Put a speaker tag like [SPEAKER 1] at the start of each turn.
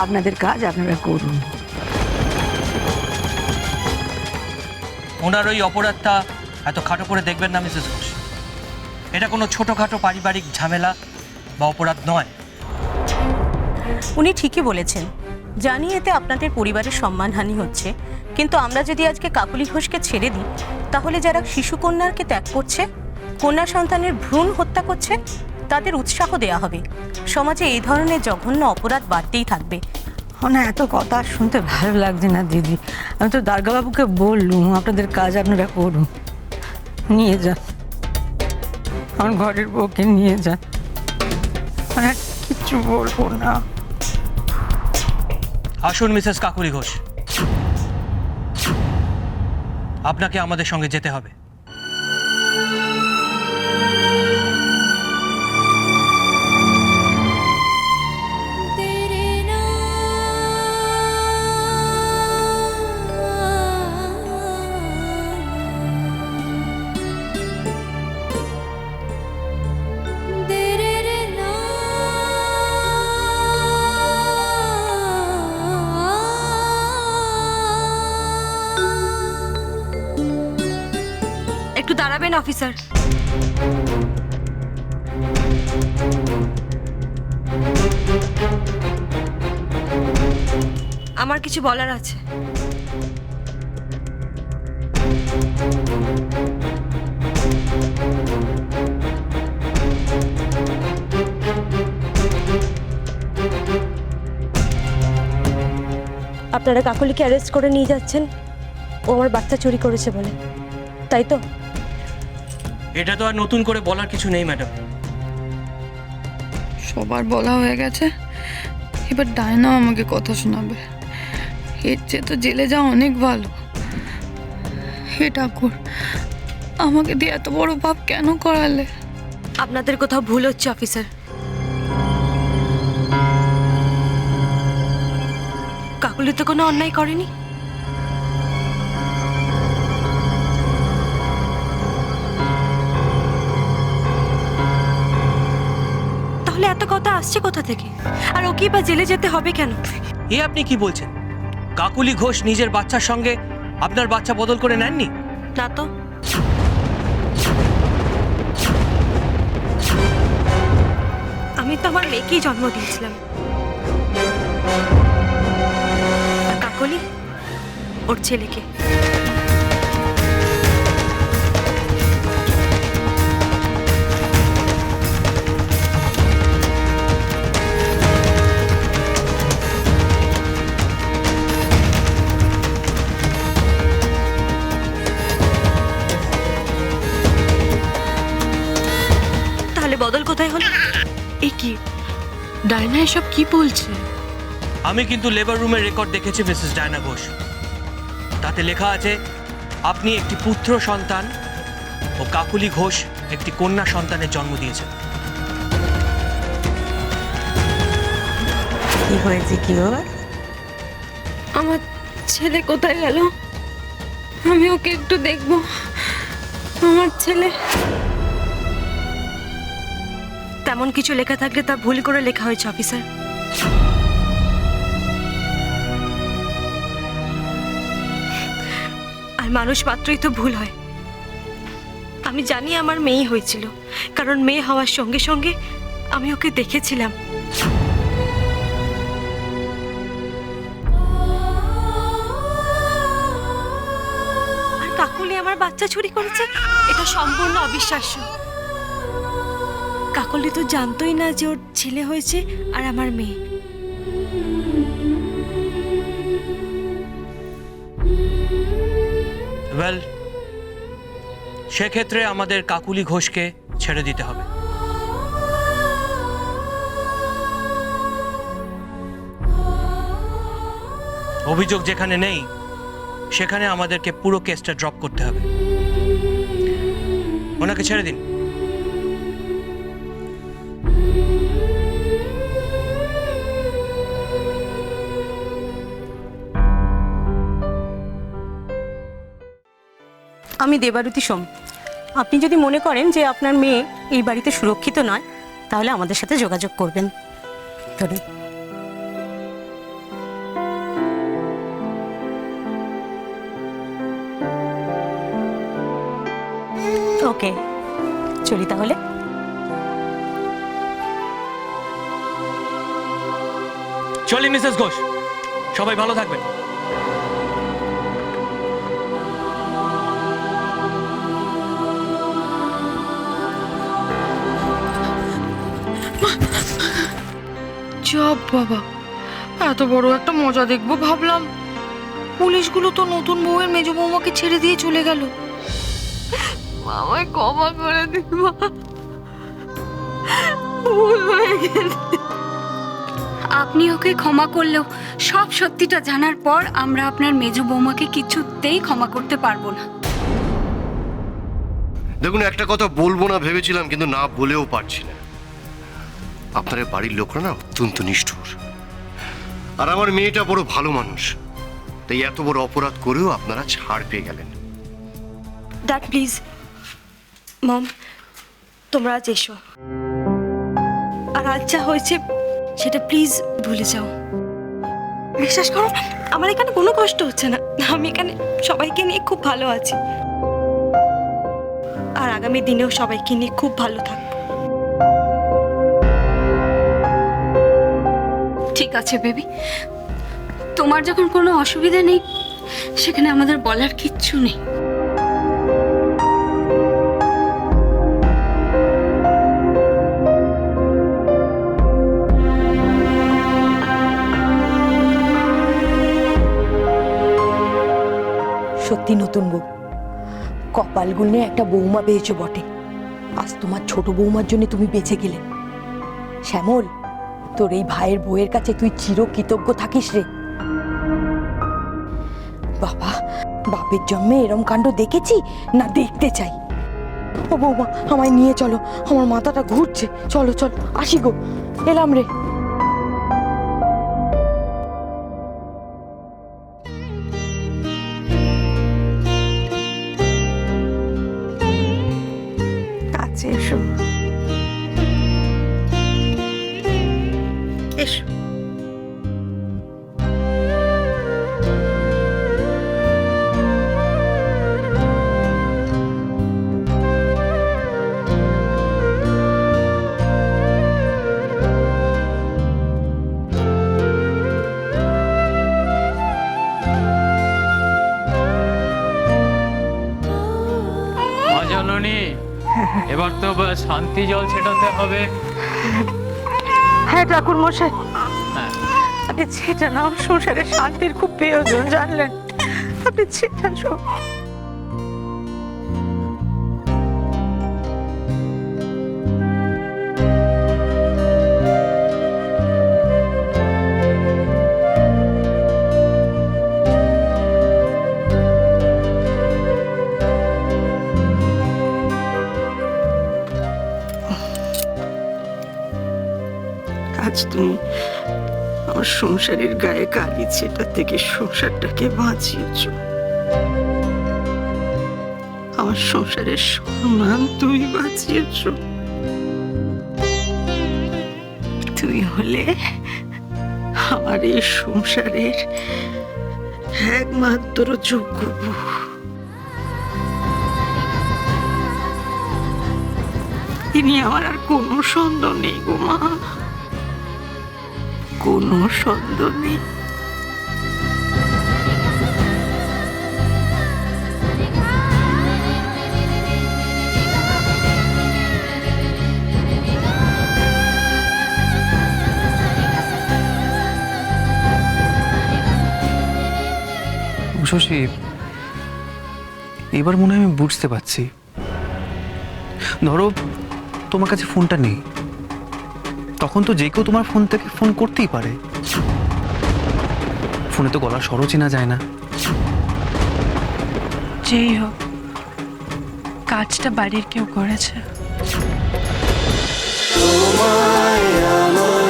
[SPEAKER 1] আপনাদের কাজ আপনারা করুন।
[SPEAKER 2] ওনার ওই অপরাধটা এত খাটো করে দেখবেন না মিসেস ঘোষ। এটা কোনো ছোটোখাটো পারিবারিক ঝামেলা বা অপরাধ নয়।
[SPEAKER 3] উনি ঠিকই বলেছেন, জানি এতে আপনাদের পরিবারের সম্মানহানি হচ্ছে, কিন্তু আমরা যদি আজকে কাকুলি ঘোষকে ছেড়ে দিই, তাহলে যারা শিশু কন্যাকে ত্যাগ করছে, কন্যা সন্তানের ভ্রূণ হত্যা করছে, তাদের উৎসাহ দেয়া হবে। সমাজে এই ধরনের জঘন্য অপরাধ বাড়তেই থাকবে।
[SPEAKER 1] না, এত কথা শুনতে ভালো লাগছে না দিদি। আমি তো দারোগাবাবুকে বললুম আপনাদের কাজ আপনারা করুন, নিয়ে যান, আমার ঘরের বউকে নিয়ে যান, মানে কিচ্ছু বলবো না।
[SPEAKER 2] আসুন মিসেস কাকুলি ঘোষ, আপনাকে আমাদের সঙ্গে যেতে হবে।
[SPEAKER 4] একটু দাঁড়াবেন অফিসার। আমার কিছু বলার আছে। আপনারা কাকলিকে অ্যারেস্ট করে নিয়ে যাচ্ছেন ও আমার বাচ্চা চুরি করেছে বলে, তাই তো?
[SPEAKER 2] এটা তো আর নতুন করে বলার কিছু নেই ম্যাডাম।
[SPEAKER 5] সবার বলা হয়ে গেছে, এবার ডায়নাও আমাকে কথা শোনাবে। এর চেয়ে তো জেলে যাওয়া অনেক ভালো। হে ঠাকুর, আমাকে দিয়ে এত বড় পাপ কেন করালে?
[SPEAKER 4] আপনাদের কোথাও ভুল হচ্ছে অফিসার। কাকলি তো কোনো অন্যায় করেনি। তাহলে এত কথা আসছে কোথা থেকে? আর ওকে বা জেলে যেতে হবে কেন?
[SPEAKER 2] এ আপনি কি বলছেন? কাকুলি ঘোষ নিজের বাচ্চার সঙ্গে আপনার বাচ্চা বদল করে নেননি?
[SPEAKER 4] না তো। আমি তো আমার মেয়েকেই জন্ম দিয়েছিলাম। আর কাকলি ওর ছেলেকে। তাহলে বদল কোথায় হলো?
[SPEAKER 5] এ কি ডায়না এসব কি বলছে?
[SPEAKER 2] আমি কিন্তু লেবার রুমের রেকর্ড দেখেছি মিসেস ডায়না ঘোষ। তাতে লেখা আছে আপনি একটি পুত্র সন্তান ও কাকুলি ঘোষ একটি কন্যা সন্তানের জন্ম দিয়েছেন।
[SPEAKER 1] কি হয়েছে কি বাবা?
[SPEAKER 5] আমার ছেলে কোথায় গেল? আমি ওকে একটু দেখবো। আমার ছেলে।
[SPEAKER 4] তেমন কিছু লেখা থাকলে তা ভুল করে লেখা হয়েছে অফিসার। আর মানুষ মাত্রই তো ভুল হয়। আমি জানি আমার মেয়েই হয়েছিল, কারণ মেয়ে হওয়ার সঙ্গে সঙ্গে আমি ওকে দেখেছিলাম। আর কাকলি আমার বাচ্চা চুরি করেছে, এটা সম্পূর্ণ অবিশ্বাস্য। কাকলি তো জানতোই না যে ওর ছেলে হয়েছে আর আমার মেয়ে।
[SPEAKER 2] ওয়েল, সেক্ষেত্রে আমাদের কাকুলি ঘোষকে ছেড়ে দিতে হবে। অভিযোগ যেখানে নেই সেখানে আমাদেরকে পুরো কেসটা ড্রপ করতে হবে। ওনাকে ছেড়ে দিন।
[SPEAKER 3] আমি দেবারতী সোম। আপনি যদি মনে করেন যে আপনার মেয়ে এই বাড়িতে সুরক্ষিত নয়, তাহলে আমাদের সাথে যোগাযোগ করবেন। ধরুন। ওকে, চলি তাহলে।
[SPEAKER 2] চলি মিসেস ঘোষ, সবাই ভালো থাকবেন।
[SPEAKER 5] চাপ বাবা, এত বড় একটা মজা দেখবো ভাবলাম, পুলিশগুলো তো নতুন বউয়ের মেজ বৌমাকে ছেড়ে দিয়ে চলে গেল। আমায় ক্ষমা করে দিন মা, ভুল হয়ে গেছে।
[SPEAKER 6] আপনি ওকে ক্ষমা করলেও সব সত্যিটা জানার পর আমরা আপনার মেজ বৌমাকে কিছুতেই ক্ষমা করতে পারবো না।
[SPEAKER 7] দেখুন, একটা কথা বলবো না ভেবেছিলাম, কিন্তু না বলেও পারছি না। আপনার বাড়ির লোকরা না অত্যন্ত নিষ্ঠুর, আর আমার মেয়েটা বড় ভালো মানুষ, তাই এত বড় অপরাধ করেও আপনারা ছাড় পেয়ে গেলেন।
[SPEAKER 4] ড্যাড প্লিজ, মম তোমরা আজ এসো, আর আজ যা হয়েছে সেটা প্লিজ ভুলে যাও। বিশ্বাস করো, আমার এখানে কোনো কষ্ট হচ্ছে না, আমি এখানে সবাইকে নিয়ে খুব ভালো আছি, আর আগামী দিনেও সবাইকে নিয়ে খুব ভালো থাকবো।
[SPEAKER 6] ঠিক আছে বেবি, তোমার যখন কোনো অসুবিধা নেই সেখানে আমাদের বলার কিচ্ছু নেই।
[SPEAKER 8] সত্যি নতুন বউ, কপাল গুনে একটা বৌমা পেয়েছো বটে। আজ তোমার ছোট বৌমার জন্য তুমি বেঁচে গেলে। শ্যামল, তোর এই ভাইয়ের বউয়ের কাছে তুই চিরকৃতজ্ঞ থাকিস রে। বাবা, বাপের জন্মে এরম কাণ্ড দেখেছি না দেখতে চাই। ও বৌমা, আমায় নিয়ে চলো, আমার মাথাটা ঘুরছে। চলো চলো, আসি গো, এলাম রে।
[SPEAKER 1] কাছে এসো,
[SPEAKER 4] এসো।
[SPEAKER 9] জননী, এবার তো শান্তি জল ছেটাতে হবে।
[SPEAKER 1] হ্যাঁ ঠাকুর মশাই,
[SPEAKER 9] হ্যাঁ,
[SPEAKER 1] আপনি ছেটান, আমার সংসারে শান্তির খুব প্রয়োজন, জানলেন? আপনি ছেটান সব। আজ তুমি আমার সংসারের গায়ে কালি ছেটা থেকে সংসারটাকে বাঁচিয়েছ। আমার সংসারের সম্মান তুমি বাঁচিয়েছ। তুই হলে আমার এই সংসারের একমাত্র যোগ্য বউ। তিনি আমার আর কোনো সন্দেহ নেই গো মা, কোনো সন্দেহ নেই।
[SPEAKER 10] শশী, এবার মনে হয় আমি বুঝতে পারছি। ধরো তোমার কাছে ফোনটা নেই, তখন তো যে কেউ তোমার ফোন থেকে ফোন করতেই পারে। ফোনে তো গলার স্বরও চেনা যায় না।
[SPEAKER 5] যেই হোক, কাজটা বাড়ির কেউ করেছে।
[SPEAKER 11] তোমায় আমার